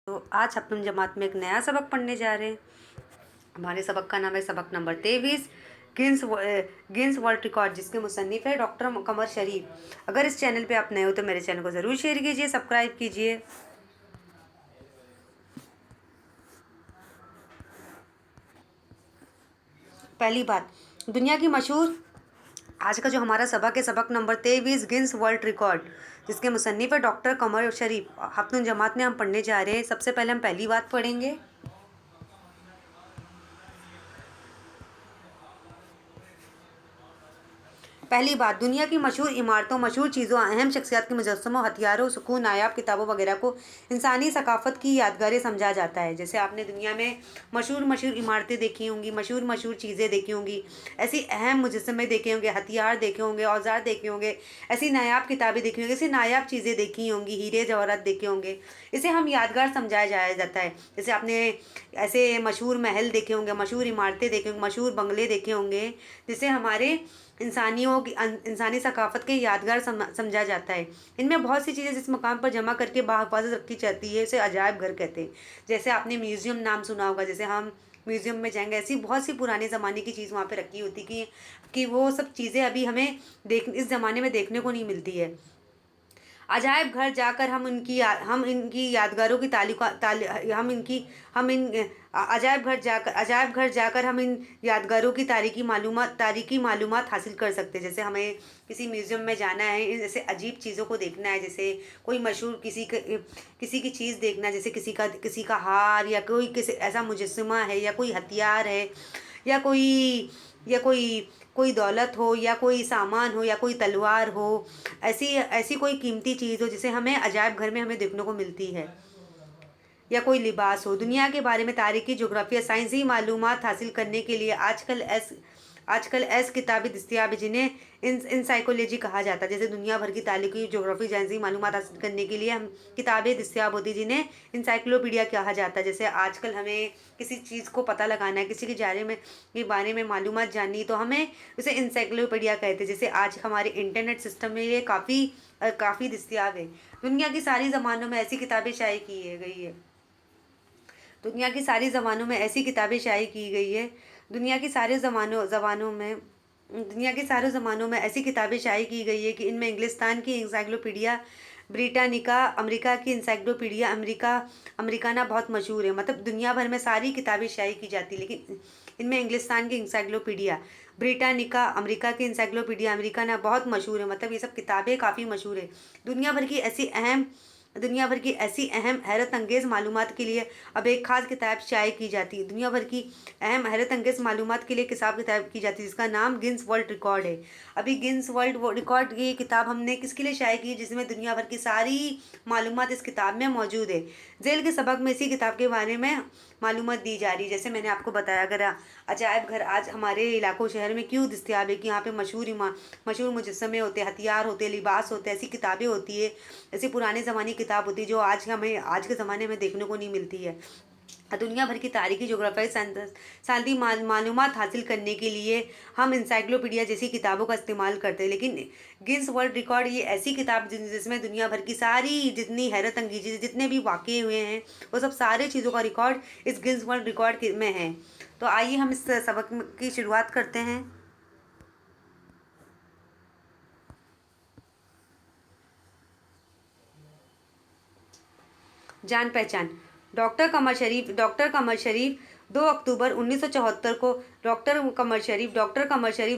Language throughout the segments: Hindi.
तो आज अपनी जमात में एक नया सबक पढ़ने जा रहे हैं। हमारे सबक का नाम है सबक नंबर 23, गिन्स वर्ल्ड रिकॉर्ड, जिसके मुसन्निफ है डॉक्टर कमर शरीफ। अगर इस चैनल पे आप नए हो तो मेरे चैनल को ज़रूर शेयर कीजिए, सब्सक्राइब कीजिए। पहली बात, दुनिया की मशहूर आज का जो हमारा सबक है, सबक नंबर 23, गिन्स वर्ल्ड रिकॉर्ड, जिसके मुसन्निफ है डॉक्टर कमर शरीफ। अपनी जमात में हम पढ़ने जा रहे हैं। सबसे पहले हम पहली बात पढ़ेंगे। पहली बात, दुनिया की मशहूर इमारतों, मशहूर चीज़ों, अहम शख्सियात के मुजस्समों, हथियारों, सुकून, नायाब किताबों वगैरह को इंसानी सकाफ़त की यादगारें समझा जाता है। जैसे आपने दुनिया में मशहूर मशहूर इमारतें देखी होंगी, मशहूर मशहूर चीज़ें देखी होंगी, ऐसी अहम मुजस्समे देखे होंगे, हथियार देखे होंगे, औजार देखे होंगे, ऐसी नायाब किताबें देखी होंगी, ऐसी नायाब चीज़ें देखी होंगी, हीरे जवाहरात देखे होंगे। इसे हम यादगार समझाया जाया जाता है। जैसे आपने ऐसे मशहूर महल देखे होंगे, मशहूर इमारतें देखे होंगे, मशहूर बंगले देखे होंगे, जिसे हमारे इंसानी सकाफ़त के यादगार समझा जाता है। इनमें बहुत सी चीज़ें जिस मकाम पर जमा करके बाहिफ़ाज़त रखी जाती है, उसे अजायब घर कहते हैं। जैसे आपने म्यूज़ियम नाम सुना होगा। जैसे हम म्यूज़ियम में जाएंगे, ऐसी बहुत सी पुराने ज़माने की चीज़ वहाँ पे रखी होती कि वो सब चीज़ें अभी हमें इस ज़माने में देखने को नहीं मिलती है। अजायब घर जाकर हम इनकी यादगारों की तालिका ताली हम इन अजायब घर जाकर हम इन यादगारों की तारीखी मालूमात हासिल कर सकते हैं। जैसे हमें किसी म्यूज़ियम में जाना है, जैसे अजीब चीज़ों को देखना है, जैसे कोई मशहूर किसी की चीज़ देखना है, जैसे किसी का हार, या कोई किसी ऐसा मुजस्समा है, या कोई हथियार है, या कोई कोई दौलत हो, या कोई सामान हो, या कोई तलवार हो, ऐसी ऐसी कोई कीमती चीज़ हो जिसे हमें अजायब घर में हमें देखने को मिलती है, या कोई लिबास हो। दुनिया के बारे में तारीखी, जोग्राफिया, साइंसी मालूमात हासिल करने के लिए आजकल ऐसी किताबें दस्तियाब हैं जिन्हें इंसाइकोलॉजी कहा जाता है। जैसे दुनिया भर की तारीखी, जोग्राफी, साइंसी मालूमात हासिल करने के लिए हम किताबें दस्तियाब होती हैं जिन्हें इंसाइक्लोपीडिया कहा जाता है। जैसे आजकल हमें किसी चीज़ को पता लगाना है, किसी के बारे में मालूमात जाननी है, तो हमें उसे इंसाइक्लोपीडिया कहते हैं। जैसे आज हमारे इंटरनेट सिस्टम में ये काफ़ी दस्तियाब है। दुनिया की सारी ज़बानों में ऐसी किताबें शाये की है गई है। दुनिया की सारी ज़बानों में ऐसी किताबें शाये की गई है। दुनिया की सारे ज़बानों में दुनिया के सारे ज़मानों में ऐसी किताबें शाये की गई है कि इनमें इंग्लिस्तान की इंसाइक्लोपीडिया ब्रिटानिका, अमेरिका की इंसाइक्लोपीडिया अमेरिकाना बहुत मशहूर है। मतलब दुनिया भर में सारी किताबें शाये की जाती है, लेकिन इनमें इंग्लिस्तान की इंसाइक्लोपीडिया ब्रिटानिका, अमेरिका की इंसाइक्लोपीडिया अमेरिकाना बहुत मशहूर है। मतलब ये सब किताबें काफ़ी मशहूर है। दुनिया भर की ऐसी अहम हैरत अंगेज़ मालूमात के लिए अब एक ख़ास किताब शाये की जाती है। दुनिया भर की अहम हैरत अंगेज़ मालूमात के लिए किताब की जाती है, जिसका नाम गिन्स वर्ल्ड रिकॉर्ड है। अभी गिन्स वर्ल्ड रिकॉर्ड ये किताब हमने किसके लिए शाये की है, जिसमें दुनिया भर की सारी मालूमात इस किताब में मौजूद है। झेल के सबक में इसी किताब के बारे में मालूमात दी जा रही है। जैसे मैंने आपको बताया, अगर अजायब घर आज हमारे इलाकों शहर में क्यों दस्तयाब है कि यहाँ पे मशहूर मुजस्समे होते, हथियार होते, लिबास होते, ऐसी किताबें होती है, ऐसी पुराने ज़माने की किताब होती है जो आज के ज़माने में देखने को नहीं मिलती है। दुनिया भर की तारीखी, जोग्राफी, साइंसी मालूमात हासिल करने के लिए हम इंसाइक्लोपीडिया जैसी किताबों का इस्तेमाल करते हैं। लेकिन गिन्स वर्ल्ड रिकॉर्ड ये ऐसी किताब जिसमें दुनिया भर की सारी जितनी हैरत अंगेज़ जितने भी वाक़ये हुए हैं, वो सब सारे चीज़ों का रिकॉर्ड इस गिन्स वर्ल्ड रिकॉर्ड में है। तो आइए हम इस सबक की शुरुआत करते हैं। जान पहचान, डॉक्टर कमर शरीफ 2 अक्टूबर 1974 को डॉक्टर कमर शरीफ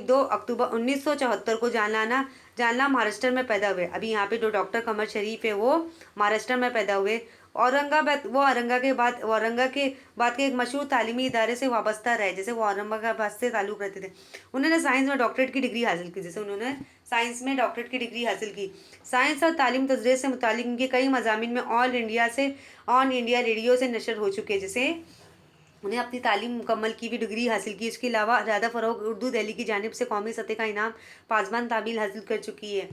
2 अक्टूबर 1974 को जालना महाराष्ट्र में पैदा हुए। अभी यहाँ पे जो डॉक्टर कमर शरीफ है वो महाराष्ट्र में पैदा हुए। औरंगा के बाद के एक मशहूर तालीमी इदारे से वाबस्ता रहे। जैसे वो औरंगाबाद से ताल्लुक़ रखते थे। उन्होंने साइंस में डॉक्टरेट की डिग्री हासिल की। साइंस और तालीम तजरीस से मुतालिक इनके कई मज़ामीन में ऑन इंडिया रेडियो से नशर हो चुके हैं। जैसे उन्हें अपनी तालीम मुकम्मल की भी डिग्री हासिल की। इसके अलावा ज़्यादा फ़रोग़ उर्दू दिल्ली की जानिब से कौमी सतह का इनाम पासबान तामील हासिल कर चुकी है।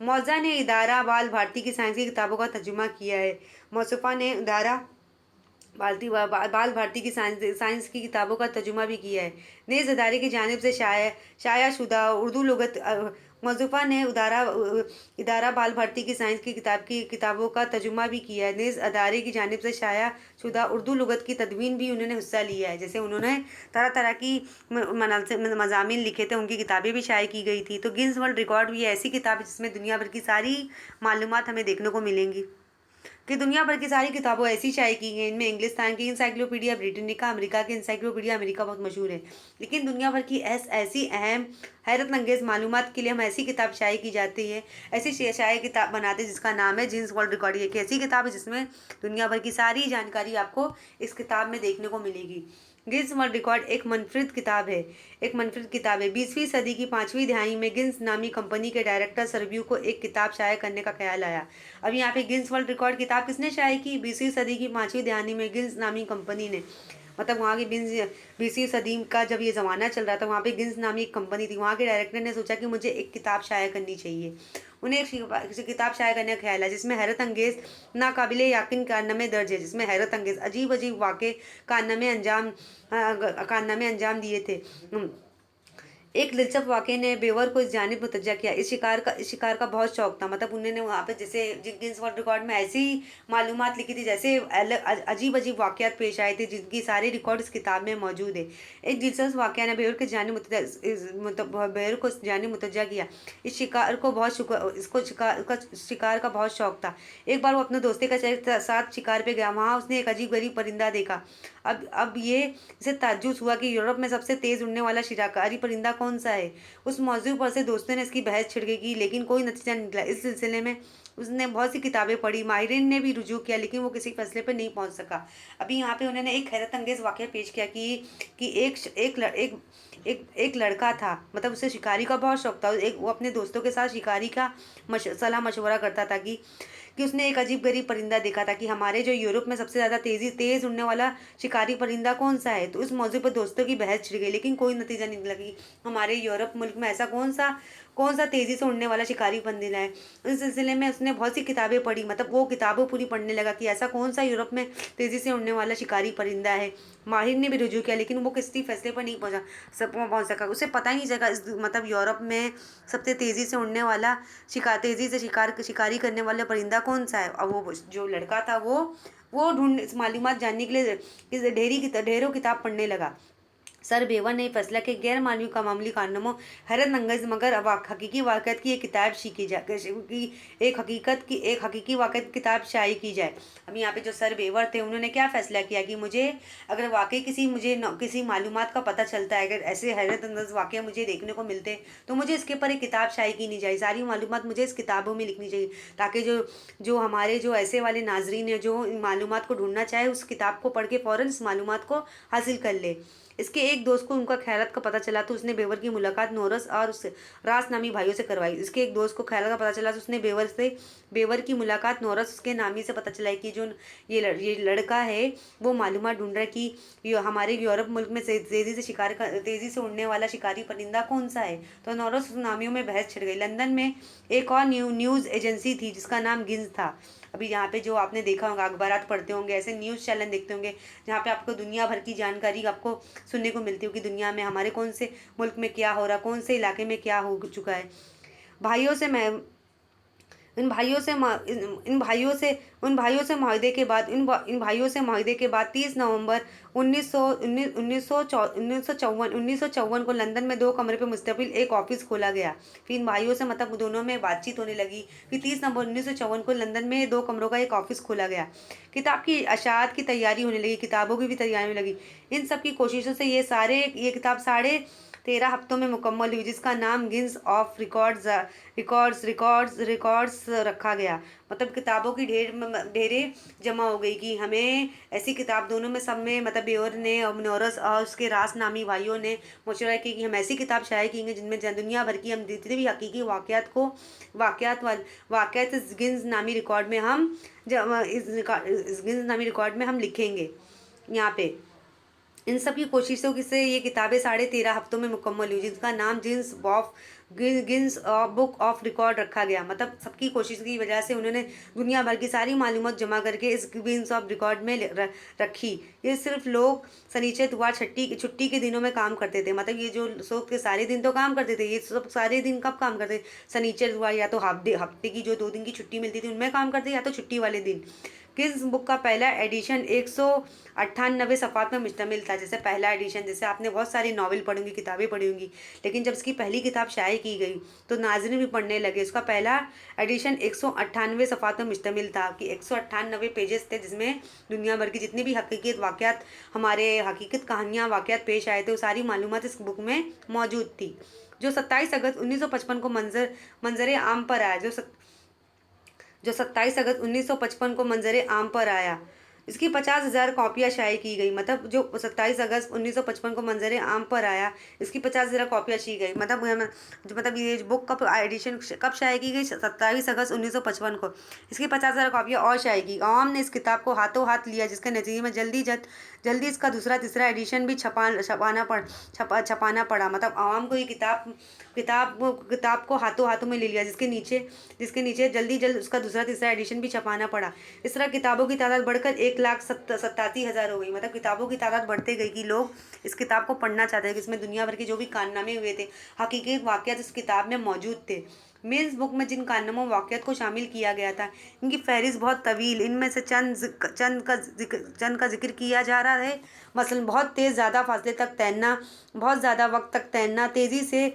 मौज़ा ने इदारा बाल भारती की साइंस की किताबों का तर्जुमा किया है। मौसूफ़ा ने इदारा बाल भारती की साइंस की किताबों का तर्जुमा भी किया है। नेज़ अदारे की जानिब से शाया शुदा उर्दू लुगत मौजूफ़ा ने इदारा बाल भारती की साइंस की किताबों का तर्जुमा भी किया है। नेज़ अदारे की जानिब से शाया शुदा उर्दू लुगत की तदवीन भी उन्होंने हिस्सा लिया है। जैसे उन्होंने तरह तरह की मज़ामीन लिखे थे, उनकी किताबें भी शाये की गई थी। तो गिन्स वर्ल्ड रिकॉर्ड भी ऐसी किताब है जिसमें दुनिया भर की सारी मालूमात हमें देखने को मिलेंगी, कि दुनिया भर की सारी किताबों ऐसी शाये की गई। इनमें इंग्लिस्तान की इंसाइक्लोपीडिया ब्रिटानिका, अमेरिका की इंसाइक्लोपीडिया अमेरिका बहुत मशहूर है। लेकिन दुनिया भर की ऐसी अहम हैरत अंगेज़ मालूमात के लिए हम ऐसी किताब शाये की जाती है, ऐसी शाये किताब बनाते हैं जिसका नाम है जिन्स वर्ल्ड रिकॉर्ड। ये एक ऐसी किताब है जिसमें दुनिया भर की सारी जानकारी आपको इस किताब में देखने को मिलेगी। गिन्स वर्ल्ड रिकॉर्ड एक मनफरद किताब है, 20वीं सदी की 5वीं दिहाई में गिन्स नामी कंपनी के डायरेक्टर सरब्यू को एक किताब शाये करने का ख्याल आया। अब यहाँ पे गिन्स वर्ल्ड रिकॉर्ड किताब किसने शाये की? 20वीं सदी की 5वीं दिहाई में गिन्स नामी कंपनी ने। मतलब वहाँ की 20वीं सदी का जब ये ज़माना चल रहा था, वहाँ पे गिन्स नामी एक कंपनी थी। वहाँ के डायरेक्टर ने सोचा कि मुझे एक किताब शाये करनी चाहिए। उन्हें एक किताब शाये करने का ख्याल है जिसमें हैरत अंगेज़ नाकाबिले यकीन कारनामे दर्ज है, जिसमें हैरत अंगेज़ अजीब अजीब वाक़े कारनामे अंजाम दिए थे। एक दिलचस्प वाक़ये ने बेवर को इस जानिब मुतवज्जह किया। इस शिकार का बहुत शौक था। मतलब उन्होंने वहाँ पे जैसे गिन्स वर्ल्ड रिकॉर्ड में ऐसी मालूमात लिखी थी, जैसे अजीब अजीब वाक़यात पेश आए थे जिनकी सारे रिकॉर्ड इस किताब में मौजूद है। एक दिलचस्प वाक़या ने बेवर को इस जानिब मुतवज्जह किया। इस शिकार को बहुत शिकार का बहुत शौक था। एक बार वो अपने दोस्ती के साथ शिकार पे गया। वहाँ उसने एक अजीब गरीब परिंदा देखा। अब इसे ताज्जुब हुआ कि यूरोप में सबसे तेज़ उड़ने वाला शिकारी परिंदा कौन सा है। उस मौजू पर से दोस्तों ने इसकी बहस छिड़ गई की, लेकिन कोई नतीजा नहीं निकला। इस सिलसिले में उसने बहुत सी किताबें पढ़ी, माहिरीन ने भी रुजू किया, लेकिन वो किसी फैसले पर नहीं पहुंच सका। अभी यहाँ पे उन्होंने एक हैरत अंगेज़ वाक़या पेश किया कि एक लड़का था। मतलब उसे शिकारी का बहुत शौक था। वो अपने दोस्तों के साथ शिकारी का सलाह मशवरा करता था कि उसने एक अजीब गरीब परिंदा देखा था कि हमारे जो यूरोप में सबसे ज़्यादा तेज़ उड़ने वाला शिकारी परिंदा कौन सा है। तो इस मौजू पर दोस्तों की बहस छिड़ गई, लेकिन कोई नतीजा नहीं निकला कि हमारे यूरोप मुल्क में ऐसा कौन सा तेज़ी से उड़ने वाला शिकारी परिंदा है। इस सिलसिले में उसने बहुत सी किताबें पढ़ी। मतलब वो किताबें पूरी पढ़ने लगा कि ऐसा कौन सा यूरोप में तेज़ी से उड़ने वाला शिकारी परिंदा है। माहिर ने भी रुजू किया, लेकिन वो किसी फैसले पर नहीं पहुंच सका। उसे पता ही नहीं चला मतलब यूरोप में सबसे तेज़ी से उड़ने वाला तेज़ी से शिकारी करने वाला परिंदा कौन सा है। अब वो जो लड़का था वो मालूमात जानने के लिए ढेरों किताब पढ़ने लगा। सर बेवर ने फैसला कि गैर मामूली कारनामों हैरत अंगेज़ मगर हकीकी वाक़यात की एक किताब सीखी जाए, एक हकीकी वाक़यात की किताब शाये की जाए। अब यहाँ पे जो सर बेवर थे उन्होंने क्या फ़ैसला किया कि मुझे अगर वाकई किसी मालूमात का पता चलता है, अगर ऐसे हैरत अंगेज़ वाक़या मुझे देखने को मिलते तो मुझे इसके ऊपर एक किताब शाये की नहीं चाहिए। सारी मालूमात मुझे इस किताबों में लिखनी चाहिए, ताकि जो हमारे जो ऐसे वाले नाजरीन है जो इन मालूमात को ढूंढना चाहे, उस किताब को पढ़ के फ़ौरन इस मालूमात को हासिल कर ले। इसके एक दोस्त को उनका खैरात का पता चला तो उसने बेवर की मुलाकात नोरस और उस रास नामी भाइयों से करवाई। इसके एक दोस्त को खैरात का पता चला तो उसने बेवर की मुलाकात नोरस उसके नामी से पता चला कि जो ये लड़का है वो मालूमात ढूंढ रहा है कि हमारे यूरोप मुल्क में तेज़ी से उड़ने वाला शिकारी परिंदा कौन सा है। तो नोरस उस नामियों में बहस छिड़ गई। लंदन में एक और न्यूज़ एजेंसी थी जिसका नाम गिन्स था। अभी यहाँ पे जो आपने देखा होगा, अखबारात पढ़ते होंगे, ऐसे न्यूज़ चैनल देखते होंगे जहाँ पे आपको दुनिया भर की जानकारी आपको सुनने को मिलती हो कि दुनिया में हमारे कौन से मुल्क में क्या हो रहा, कौन से इलाके में क्या हो चुका है। भाइयों से मैं इन भाइयों से माहदे के बाद 30 नवंबर 1954 को लंदन में 2 कमरे पर मुस्तकिल एक ऑफिस खोला गया। फिर इन भाइयों से मतलब दोनों में बातचीत होने लगी। फिर 30 नवंबर 1954 को लंदन में 2 कमरों का एक ऑफिस खोला गया। किताब की अशात की तैयारी होने लगी, किताबों की भी तैयारी होने लगी। इन सब की कोशिशों से ये किताब 13.5 हफ्तों में मुकम्मल हुई, जिसका नाम गिन्स ऑफ रिकॉर्ड्स रखा गया। मतलब किताबों की ढेरें जमा हो गई कि हमें ऐसी किताब दोनों में सब में मतलब बेवर ने और नोरस और उसके रास नामी भाइयों ने मशवरा किया कि हम ऐसी किताब शाये की जिनमें दुनिया भर की हम जितने भी हकीकी वाक़यात इस गिन्स नामी रिकॉर्ड में हम लिखेंगे। यहाँ पे इन सब की कोशिशों से ये किताबें 13.5 हफ्तों में मुकम्मल हुई, जिसका नाम जिन्स गिन्स बुक ऑफ रिकॉर्ड रखा गया। मतलब सबकी कोशिश की वजह से उन्होंने दुनिया भर की सारी मालूमात जमा करके इस गिन्स ऑफ रिकॉर्ड में रखी। ये सिर्फ लोग शनिचर इतवार छुट्टी के दिनों में काम करते थे। मतलब ये जो लोग के सारे दिन तो काम करते थे, ये सब सारे दिन कब काम करते? शनिचर इतवार, या तो हफ्ते की जो 2 दिन की छुट्टी मिलती थी उनमें काम करते, या तो छुट्टी वाले दिन। किस बुक का पहला एडिशन 198 सफ़ात में मुश्तमिल था। जैसे पहला एडिशन, जैसे आपने बहुत सारी नावल पढ़ी होंगी, किताबें पढ़ी होंगी, लेकिन जब इसकी पहली किताब शाये की गई तो नाज़रीन भी पढ़ने लगे। उसका पहला एडिशन 198 सफ़ात में मुश्तमिल था कि 198 पेजेस थे, जिसमें दुनिया भर की जितनी भी हकीकत वाक़यात, हमारे हकीकत कहानियाँ वाक़यात पेश आए थे, वो सारी मालूमात इस बुक में मौजूद थी। जो 27 अगस्त 1955 को मंजर आम पर आया, जो 27 अगस्त 1955 को मंजर आम पर आया। इसकी 50,000 कॉपियाँ शाये की गई। मतलब जो 27 अगस्त 1955 को मंजर आम पर आया, इसकी 50,000 कॉपियाँ ची गई। मतलब ये बुक कब एडिशन कब शाये की गई? 27 अगस्त 1955 को। इसकी 50,000 कॉपियाँ और शाये की। आवाम ने इस किताब को हाथों हाथ लिया, जिसके नतीजे में जल्दी इसका दूसरा तीसरा एडिशन भी छपाना पड़ा। मतलब आवाम को ये किताब को हाथों हाथों में ले लिया, जिसके नीचे जल्द उसका दूसरा तीसरा एडिशन भी छपाना पड़ा। इस तरह किताबों की तादाद बढ़कर 1,87,000 हो गई। मतलब किताबों की तादाद बढ़ते गई कि लोग इस किताब को पढ़ना चाहते हैं, कि इसमें दुनिया भर के जो भी कारनामे हुए थे, हकीकी वाक़यात इस किताब में मौजूद थे। मेंस बुक में जिन कारनामों वाक़यात को शामिल किया गया था, इनकी फहरिस्त बहुत तवील। इनमें से चंद का जिक्र किया जा रहा है। मसलन बहुत ज़्यादा फासले तक तैरना, बहुत ज़्यादा वक्त तक तैरना, तेज़ी से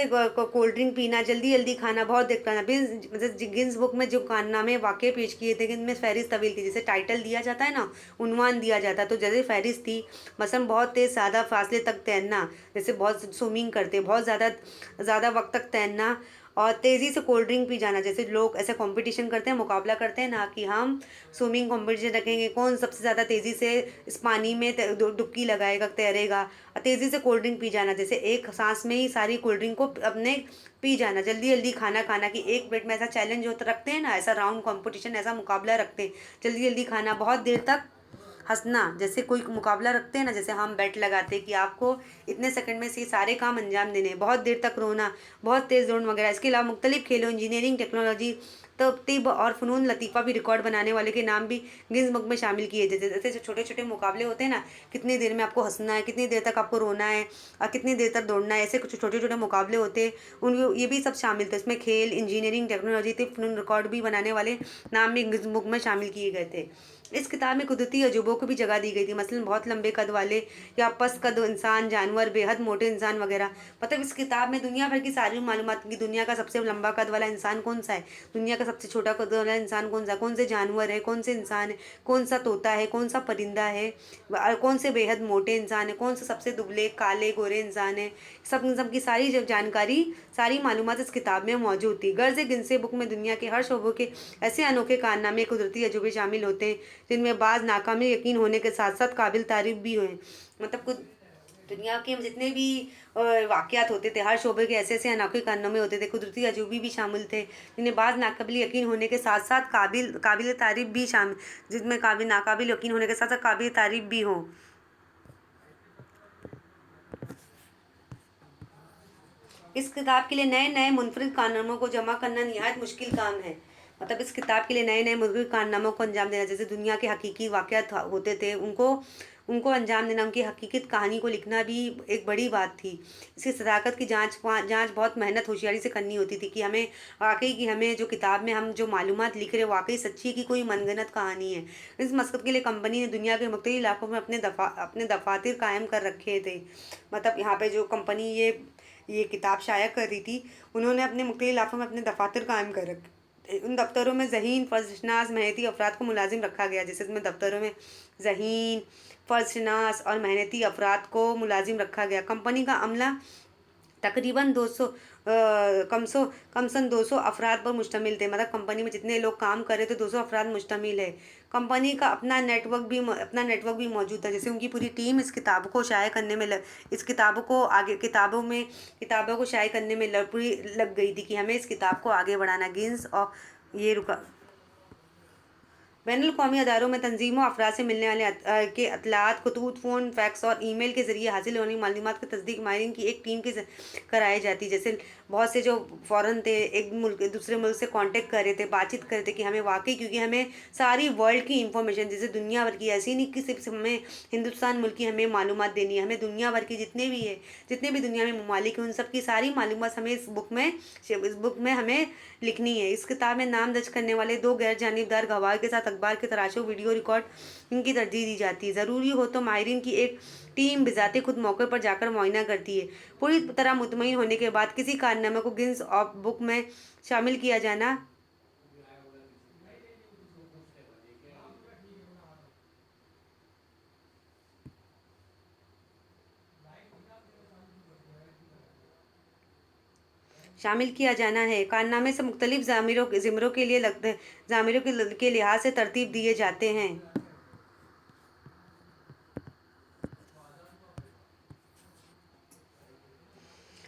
कोल्ड ड्रिंक पीना, जल्दी जल्दी खाना, बहुत देख पाना। गिन्स बुक में जो कारनामे वाक़ये पेश किए थे, इनमें फहरिस्त तवील थी। जैसे टाइटल दिया जाता है ना, उन्वान दिया जाता, तो जैसे फहरिस्त थी, मसलन बहुत ज़्यादा फासले तक तैरना, जैसे बहुत स्विमिंग करते, बहुत ज़्यादा वक्त तक तैरना, और तेज़ी से कोल्ड ड्रिंक पी जाना। जैसे लोग ऐसे कंपटीशन करते हैं, मुकाबला करते हैं ना, कि हम स्विमिंग कंपटीशन रखेंगे, कौन सबसे ज़्यादा तेज़ी से इस पानी में डुबकी लगाएगा, तैरेगा। और तेज़ी से कोल्ड ड्रिंक पी जाना, जैसे एक सांस में ही सारी कोल्ड ड्रिंक को अपने पी जाना। जल्दी जल्दी खाना खाना, कि एक मिनट में ऐसा चैलेंज होता रखते हैं ना, ऐसा राउंड कंपटीशन, ऐसा मुकाबला रखते हैं। जल्दी जल्दी खाना, बहुत देर तक हंसना, जैसे कोई मुकाबला रखते हैं ना, जैसे हम बेट लगाते हैं कि आपको इतने सेकंड में से सारे काम अंजाम देने हैं। बहुत देर तक रोना, बहुत तेज़ दौड़ वगैरह। इसके अलावा मुख्तलिफ खेलों, इंजीनियरिंग, टेक्नोलॉजी, तिब और फ़नून लतीफ़ा भी रिकॉर्ड बनाने वाले के नाम भी गिन्स बुक में शामिल किए। जैसे जो छोटे छोटे मुकाबले होते हैं ना, कितनी देर में आपको हंसना है, कितनी देर तक आपको रोना है, और कितनी देर तक दौड़ना है, ऐसे कुछ छोटे छोटे मुकाबले होते हैं, उन ये भी सब शामिल थे। इसमें खेल, इंजीनियरिंग, टेक्नोलॉजी, तिब, फ़नून रिकॉर्ड भी बनाने वाले नाम भी गिन्स बुक में शामिल किए गए थे। इस किताब में कुदरती अजूबों को भी जगह दी गई थी। मसलन बहुत लंबे कद वाले या पस्त कद इंसान, जानवर, बेहद मोटे इंसान वगैरह। मतलब इस किताब में दुनिया भर की सारी मालूमात की, दुनिया का सबसे लंबा कद वाला इंसान कौन सा है, दुनिया का सबसे छोटा कद वाला इंसान कौन सा है, कौन से जानवर है, कौन से इंसान है, कौन सा तोता है, कौन सा परिंदा है, कौन से बेहद मोटे इंसान है, कौन से सबसे दुबले काले गोरे इंसान है। सब की सारी जानकारी, सारी मालूमात इस किताब में मौजूद थी। गर्ज गिनसे बुक में दुनिया के हर शोबों के ऐसे अनोखे कारनामे, कुदरती अजूबे शामिल होते हैं, जिनमें बाज़ नाकामी यकीन होने के साथ साथ काबिल तारीफ भी हुए। मतलब कुछ दुनिया के जितने भी वाक़यात होते थे, हर शोबे के ऐसे ऐसे अनोखे कारनामे होते थे, कुदरती अजूबे भी शामिल थे, जिन्हें बाज़ नाकाबिल यकीन होने के साथ साथ काबिल तारीफ भी शामिल, जिसमें नाकाबिल यकीन होने के साथ साथ काबिल तारीफ भी हों। इस किताब के लिए नए नए मुनफरिद कारनामों को जमा करना निहायत मुश्किल काम है। मतलब इस किताब के लिए नए नए मुनफरिद कारनामों को अंजाम देना, जैसे दुनिया के हकीकी वाक़यात होते थे, उनको अंजाम देना, उनकी हकीकत कहानी को लिखना भी एक बड़ी बात थी। इसकी सदाकत की जांच बहुत मेहनत होशियारी से करनी होती थी, कि हमें वाकई की हमें जो किताब में हम जो मालूमात लिख रहे हैं वाकई सच्ची की कोई मनगढ़ंत कहानी है। इस मकसद के लिए कंपनी ने दुनिया के मुख्तलिफ इलाकों में अपने दफातर कायम कर रखे थे। मतलब यहाँ पे जो कंपनी ये किताब शाया कर रही थी, उन्होंने अपने मुख्तलिफ इलाकों में अपने दफातर कायम कर रखे। उन दफ्तरों में ज़हीन, फ़र्जशनास, मेहनती अफराद को मुलाजिम रखा गया। जैसे इसमें दफ्तरों में ज़हीन, फ़र्जशनास और मेहनती अफराद को मुलाजिम रखा गया। कंपनी का अमला तकरीबन 200 कमसन 200 अफराद पर मुश्तमिल थे। मतलब कंपनी में जितने लोग काम कर रहे थे, 200 अफराद मुश्तमिल है। कंपनी का अपना नेटवर्क भी मौजूद था। जैसे उनकी पूरी टीम इस किताब को शाये करने में इस किताबों को आगे किताबों को शाये करने में पूरी लग गई थी, कि हमें इस किताब को आगे बढ़ाना। गिन्स और ये रुका बैनुल-अक़वामी अदारों में तंजीमों अफराद से मिलने वाले के अतलात, खतूत, फ़ोन, फैक्स और ईमेल के ज़रिए हासिल होने वाली मालूमात की तस्दीक माहिरीन की एक टीम के कराई जाती है। जैसे बहुत से जो फ़ौरन थे, एक मुल्क दूसरे मुल्क से कांटेक्ट कर रहे थे, बातचीत कर रहे थे कि हमें वाक़ई, क्योंकि हमें सारी वर्ल्ड की इंफॉर्मेशन, जैसे दुनिया भर की, ऐसी नहीं कि सिर्फ हमें हिंदुस्तान मुल्क की हमें मालूमात देनी है, हमें दुनिया भर की जितने भी दुनिया में ममालिक हैं, उन सब की सारी मालूमात हमें इस बुक में हमें लिखनी है। इस किताब में नाम दर्ज करने वाले 2 गैर जानिबदार गवाह के साथ अखबार के तराशों, वीडियो रिकॉर्ड इनकी तरजीह दी जाती है। ज़रूरी हो तो माहिरीन की एक टीम बिज़ाते खुद मौके पर जाकर मुआयना करती है। पूरी तरह मुतमईन होने के बाद किसी कारनामे को गिन्स ऑफ बुक में शामिल किया जाना है। कारनामे से मुख्तलिफ ज़मीरों के लिए के लिहाज से तरतीब दिए जाते हैं।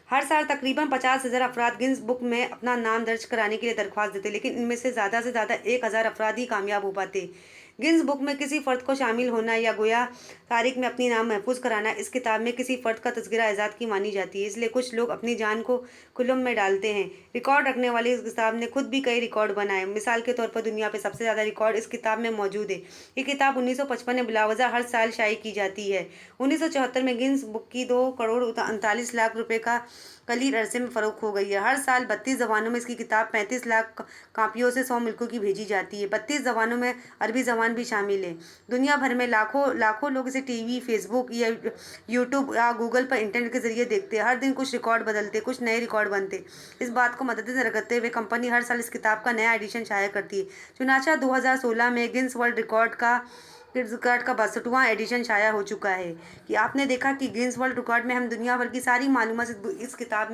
हर साल तकरीबन 50,000 अफराद गिन्स बुक में अपना नाम दर्ज कराने के लिए दरख्वास्त देते, लेकिन इनमें से ज़्यादा 1,000 अफराद ही कामयाब हो पाते। गिन्स बुक में किसी फ़र्द को शामिल होना या गोया तारीख में अपनी नाम महफूज कराना इस किताब में किसी फ़र्द का तज़किरा एजाज़ की मानी जाती है, इसलिए कुछ लोग अपनी जान को खुल्लम में डालते हैं। रिकॉर्ड रखने वाली इस किताब ने खुद भी कई रिकॉर्ड बनाए। मिसाल के तौर पर दुनिया पे सबसे ज़्यादा रिकॉर्ड इस किताब में मौजूद है। ये किताब 1955 में बिलावज़ा हर साल शाये की जाती है। 1974 में गिन्स बुक की 2 करोड़ 39 लाख रुपए का कलील अरसे में फ़रोख्त हो गई है। हर साल 32 ज़बानों में इसकी किताब 35 लाख कापियों से 100 मुल्कों की भेजी जाती है। 32 ज़बानों में अरबी ज़बान भी शामिल है। दुनिया भर में लाखों लोग इसे टीवी, फेसबुक या यूट्यूब या गूगल पर इंटरनेट के ज़रिए देखते हैं। हर दिन कुछ रिकॉर्ड बदलते, कुछ नए रिकॉर्ड बनते। इस बात को मद्देनज़र रखते हुए कंपनी हर साल इस किताब का नया एडिशन शाया करती है। चुनांचे 2016 में गिन्स वर्ल्ड रिकॉर्ड का 62वां एडिशन शाया हो चुका है। कि आपने देखा कि गिन्स वर्ल्ड रिकॉर्ड में हम दुनिया भर की सारी मालूमात इस किताब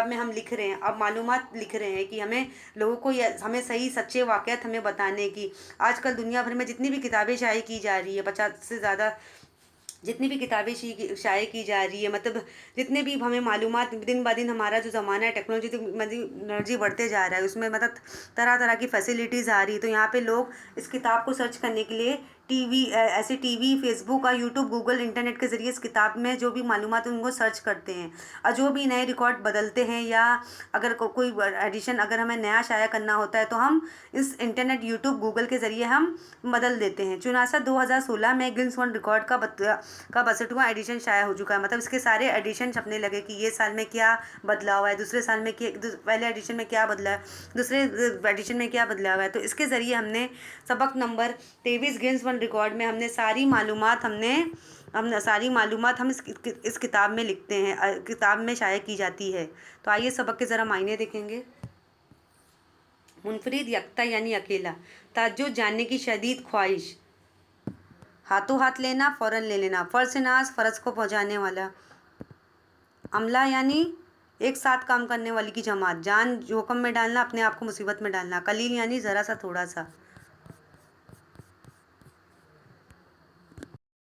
में हम लिख रहे हैं। अब मालूमात लिख रहे हैं कि हमें लोगों को हमें सही सच्चे वाक़यात हमें बताने की। आजकल दुनिया भर में जितनी भी किताबें शाये की जा रही है, 50 से ज़्यादा जितनी भी किताबें शाये की जा रही है, मतलब जितने भी हमें मालूमात, दिन ब दिन हमारा जो ज़माना है टेक्नोलॉजी बढ़ते जा रहा है, उसमें मतलब तरह तरह की फैसिलिटीज़ आ रही है। तो यहाँ पे लोग इस किताब को सर्च करने के लिए टीवी, फेसबुक और यूट्यूब, गूगल, इंटरनेट के ज़रिए इस किताब में जो भी मालूमात उनको सर्च करते हैं और जो भी नए रिकॉर्ड बदलते हैं, या अगर कोई एडिशन अगर हमें नया शाया करना होता है तो हम इस इंटरनेट, यूट्यूब, गूगल के ज़रिए हम बदल देते हैं। चुनांचे 2016 में गिन्स वर्ल्ड रिकॉर्ड का 62वां एडिशन शाया हो चुका है। मतलब इसके सारे एडिशन छपने लगे कि ये साल में क्या बदला हुआ है, दूसरे साल में पहले एडिशन में क्या बदला है, दूसरे एडिशन में क्या बदला हुआ है। तो इसके ज़रिए हमने सबक नंबर 23 गिन्स वर्ल्ड रिकॉर्ड में हमने सारी मालूमात हम इस किताब में लिखते हैं, किताब में शाया की जाती है। तो आइए सबक के ज़रा मायने देखेंगे। मुनफरिद, यकता यानी अकेला। ताज्जुब, जानने की शदीद ख्वाहिश। हाथों हाथ लेना, फ़ौरन ले लेना। फ़र्ज़ फ़र्ज़ को पहुँचाने वाला। अमला यानी एक साथ काम करने वाली की जमात। जान जोखम में डालना, अपने आप को मुसीबत में डालना। कलील यानी ज़रा सा, थोड़ा सा।